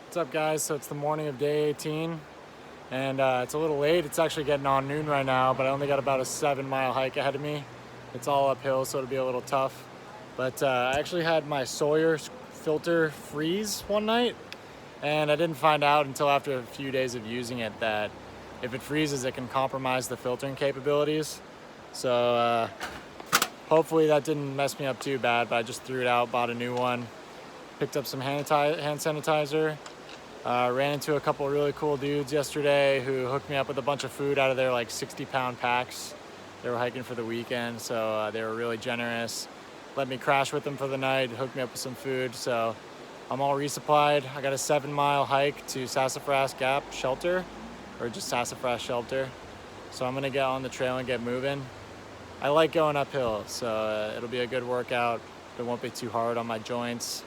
What's up, guys? So it's the morning of day 18, and it's a little late. It's actually getting on noon right now, but I only got about a 7-mile hike ahead of me. It's all uphill, so it'll be a little tough. But I actually had my Sawyer filter freeze one night, and I didn't find out until after a few days of using it that if it freezes, it can compromise the filtering capabilities. So hopefully that didn't mess me up too bad, but I just threw it out, bought a new one, picked up some hand sanitizer. Ran into a couple of really cool dudes yesterday who hooked me up with a bunch of food out of their like 60-pound packs. They were hiking for the weekend, so they were really generous. Let me crash with them for the night, hooked me up with some food, so I'm all resupplied. I got a 7-mile hike to Stecoah Gap shelter, or just Sassafras shelter. So I'm gonna get on the trail and get moving. I like going uphill, so it'll be a good workout. It won't be too hard on my joints.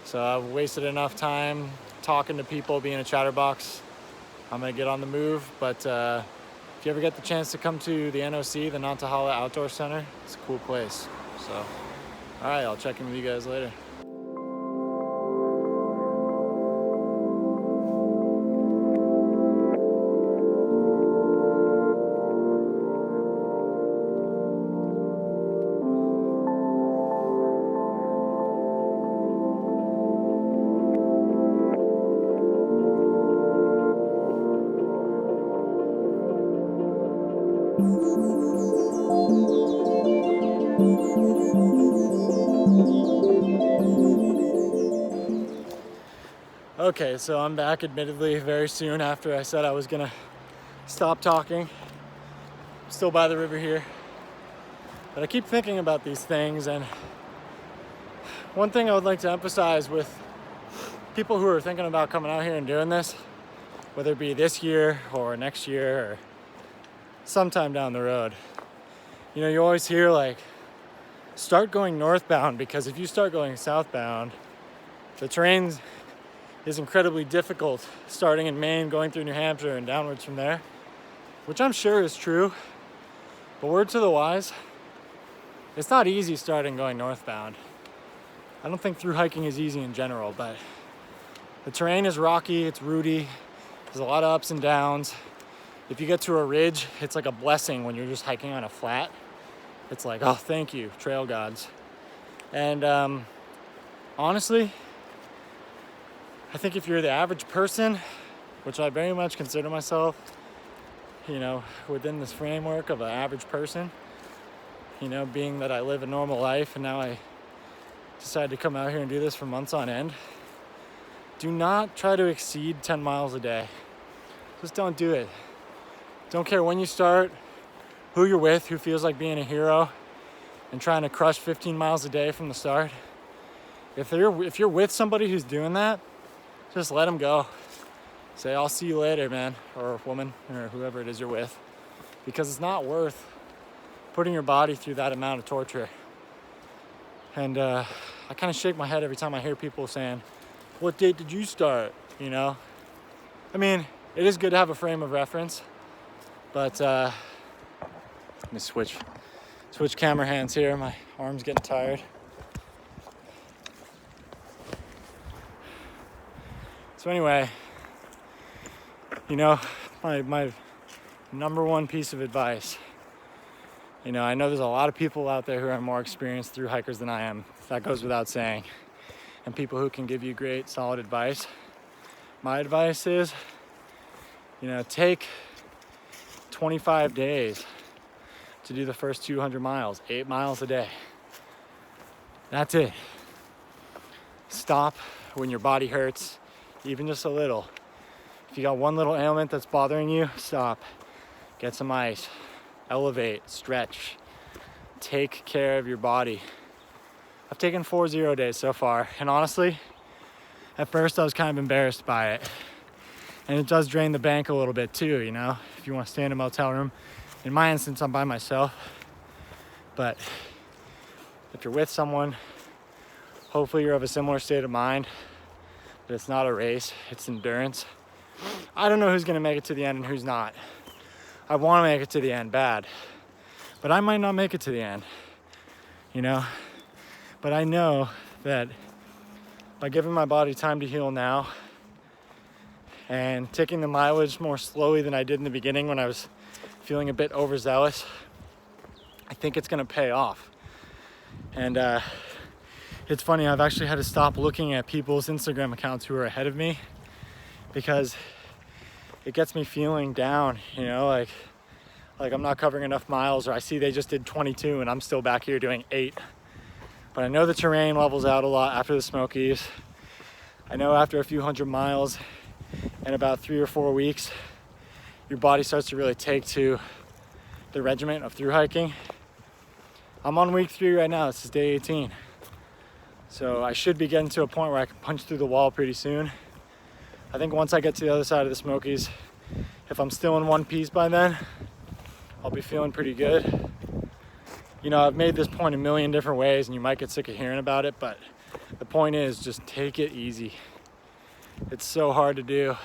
So I've wasted enough time talking to people, being a chatterbox. I'm gonna get on the move, but if you ever get the chance to come to the NOC, the Nantahala Outdoor Center, it's a cool place. So, all right, I'll check in with you guys later. Okay, so I'm back admittedly very soon after I said I was gonna stop talking. I'm still by the river here. But I keep thinking about these things, and one thing I would like to emphasize with people who are thinking about coming out here and doing this, whether it be this year or next year or sometime down the road, you know, you always hear like, start going northbound, because if you start going southbound, the terrain is incredibly difficult, starting in Maine, going through New Hampshire and downwards from there, which I'm sure is true. But word to the wise, it's not easy starting going northbound. I don't think through hiking is easy in general, but the terrain is rocky, it's rooty, there's a lot of ups and downs. If you get to a ridge, it's like a blessing when you're just hiking on a flat. It's like, oh, thank you, trail gods. And honestly, I think if you're the average person, which I very much consider myself, you know, within this framework of an average person, you know, being that I live a normal life and now I decided to come out here and do this for months on end, do not try to exceed 10 miles a day. Just don't do it. Don't care when you start, who you're with, who feels like being a hero and trying to crush 15 miles a day from the start. If you're with somebody who's doing that, just let them go. Say, I'll see you later, man, or woman, or whoever it is you're with, because it's not worth putting your body through that amount of torture. And I kind of shake my head every time I hear people saying, what date did you start? You know, I mean, it is good to have a frame of reference, but let me switch camera hands here. My arm's getting tired. So anyway, you know, my number one piece of advice, you know, I know there's a lot of people out there who are more experienced through hikers than I am. That goes without saying. And people who can give you great, solid advice. My advice is, you know, take 25 days to do the first 200 miles, 8 miles a day. That's it. Stop when your body hurts, even just a little. If you got one little ailment that's bothering you, stop. Get some ice. Elevate, stretch. Take care of your body. I've taken 4 0 days so far, and honestly, at first I was kind of embarrassed by it. And it does drain the bank a little bit too, you know, if you want to stay in a motel room. In my instance, I'm by myself. But if you're with someone, hopefully you're of a similar state of mind. But it's not a race, it's endurance. I don't know who's gonna make it to the end and who's not. I wanna make it to the end bad, but I might not make it to the end, you know? But I know that by giving my body time to heal now, and taking the mileage more slowly than I did in the beginning when I was feeling a bit overzealous, I think it's gonna pay off. And it's funny, I've actually had to stop looking at people's Instagram accounts who are ahead of me because it gets me feeling down, you know, like I'm not covering enough miles, or I see they just did 22 and I'm still back here doing 8. But I know the terrain levels out a lot after the Smokies. I know after a few hundred miles and about 3 or 4 weeks, your body starts to really take to the regiment of through hiking. I'm on week 3 right now. This is day 18. So I should be getting to a point where I can punch through the wall pretty soon. I think once I get to the other side of the Smokies, if I'm still in one piece by then, I'll be feeling pretty good. You know, I've made this point a million different ways and you might get sick of hearing about it, but the point is just take it easy. It's so hard to do,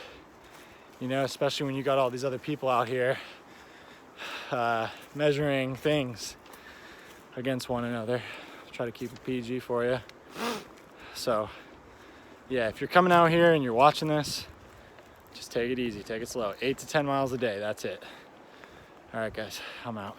you know, especially when you got all these other people out here measuring things against one another. I'll try to keep it PG for you. So yeah, if you're coming out here and you're watching this, just take it easy, take it slow. 8 to 10 miles a day, that's it. All right, guys, I'm out.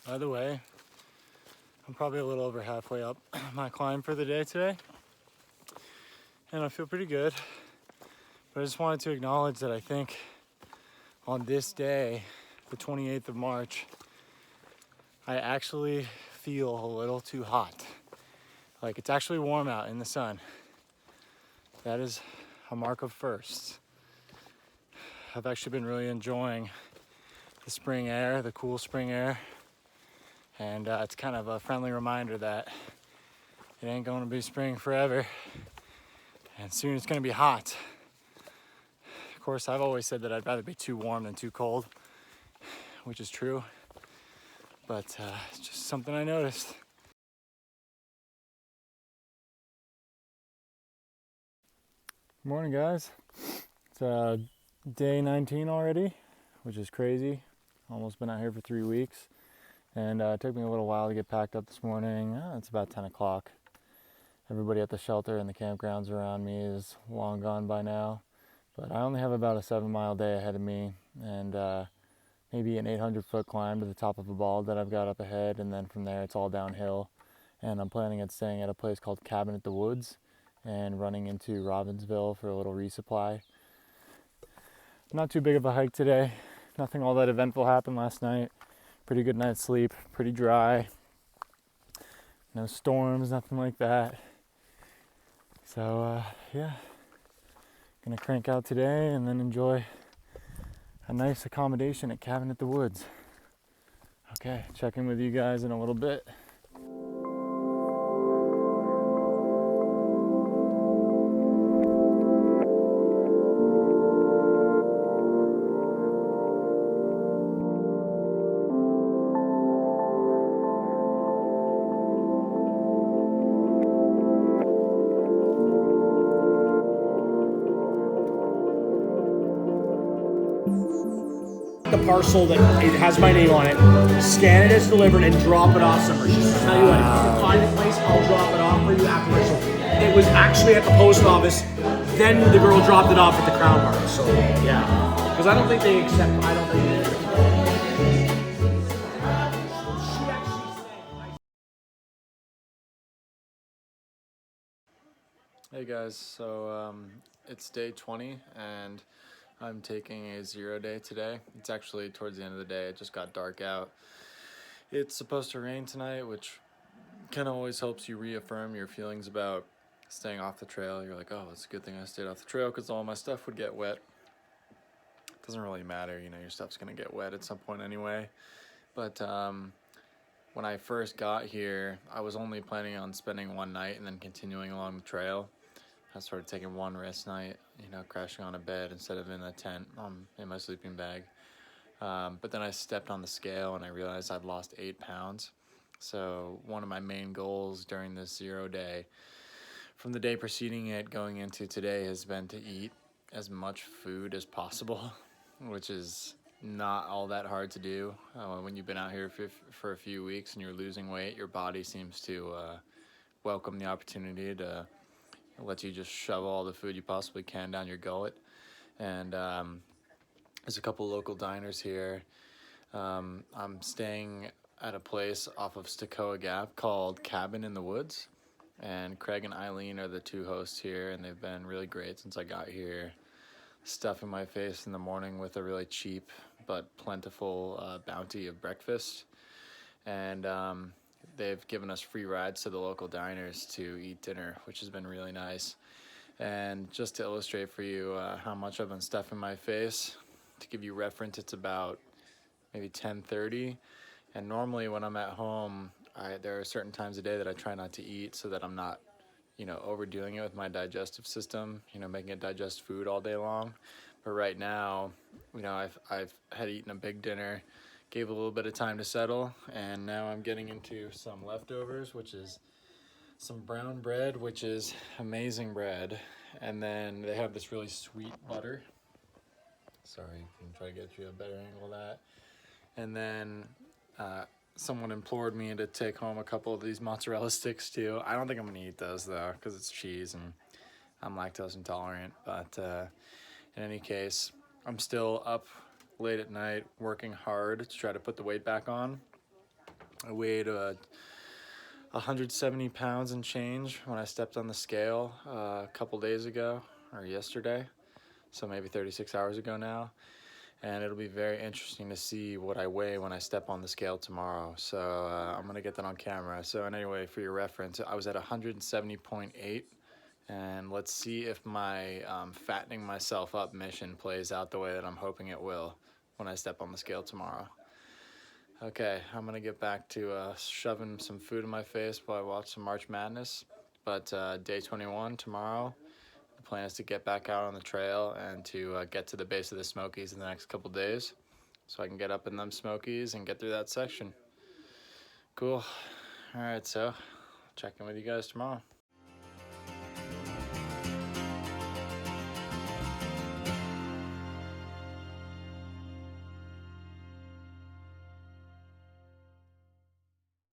By the way, I'm probably a little over halfway up my climb for the day today, and I feel pretty good. But I just wanted to acknowledge that I think on this day, the 28th of March, I actually feel a little too hot. Like, it's actually warm out in the sun. That is a mark of firsts. I've actually been really enjoying the spring air, the cool spring air. And it's kind of a friendly reminder that it ain't going to be spring forever. And soon it's going to be hot. Of course, I've always said that I'd rather be too warm than too cold, which is true. But it's just something I noticed. Good morning, guys. It's day 19 already, which is crazy. Almost been out here for 3 weeks. And it took me a little while to get packed up this morning. It's about 10 o'clock. Everybody at the shelter and the campgrounds around me is long gone by now. But I only have about a 7-mile day ahead of me, and maybe an 800-foot climb to the top of a bald that I've got up ahead, and then from there it's all downhill. And I'm planning on staying at a place called Cabin at the Woods and running into Robbinsville for a little resupply. Not too big of a hike today. Nothing all that eventful happened last night. Pretty good night's sleep, pretty dry. No storms, nothing like that. So yeah, gonna crank out today and then enjoy a nice accommodation at Cabin at the Woods. Okay, check in with you guys in a little bit. The parcel that it has my name on it, scan it as delivered, and drop it off somewhere. She said, tell you what, if you can find a place, I'll drop it off for you after this. It was actually at the post office, then the girl dropped it off at the Crown Mark. So, yeah. Because I don't think they accept, I don't think they accept. Hey guys, so it's day 20 and I'm taking a 0 day today. It's actually towards the end of the day. It just got dark out. It's supposed to rain tonight, which kind of always helps you reaffirm your feelings about staying off the trail. You're like, oh, it's a good thing I stayed off the trail because all my stuff would get wet. It doesn't really matter, you know, your stuff's gonna get wet at some point anyway. But when I first got here, I was only planning on spending one night and then continuing along the trail. I started taking one rest night, you know, crashing on a bed instead of in a tent in my sleeping bag. But then I stepped on the scale and I realized I'd lost 8 pounds. So one of my main goals during this 0 day, from the day preceding it going into today, has been to eat as much food as possible, which is not all that hard to do. When you've been out here for a few weeks and you're losing weight, your body seems to welcome the opportunity to let you just shove all the food you possibly can down your gullet. And there's a couple local diners here. I'm staying at a place off of Stecoah Gap called Cabin in the Woods. And Craig and Eileen are the two hosts here, and they've been really great since I got here. Stuffing my face in the morning with a really cheap but plentiful bounty of breakfast. And they've given us free rides to the local diners to eat dinner, which has been really nice. And just to illustrate for you how much I've been stuffing my face, to give you reference, it's about maybe 10:30. And normally when I'm at home, there are certain times a day that I try not to eat so that I'm not, you know, overdoing it with my digestive system, you know, making it digest food all day long. But right now, you know, I've had eaten a big dinner, gave a little bit of time to settle, and now I'm getting into some leftovers, which is some brown bread, which is amazing bread. And then they have this really sweet butter. Sorry, I can try to get you a better angle of that. And then someone implored me to take home a couple of these mozzarella sticks too. I don't think I'm gonna eat those though, because it's cheese and I'm lactose intolerant. But in any case, I'm still up late at night working hard to try to put the weight back on. I weighed 170 pounds and change when I stepped on the scale a couple days ago, or yesterday, so maybe 36 hours ago now. And it'll be very interesting to see what I weigh when I step on the scale tomorrow. So I'm gonna get that on camera. So anyway, for your reference, I was at 170.8, and let's see if my fattening myself up mission plays out the way that I'm hoping it will when I step on the scale tomorrow. Okay, I'm gonna get back to shoving some food in my face while I watch some March Madness. But day 21 tomorrow, the plan is to get back out on the trail and to get to the base of the Smokies in the next couple days, so I can get up in them Smokies and get through that section. Cool. All right, so check in with you guys tomorrow.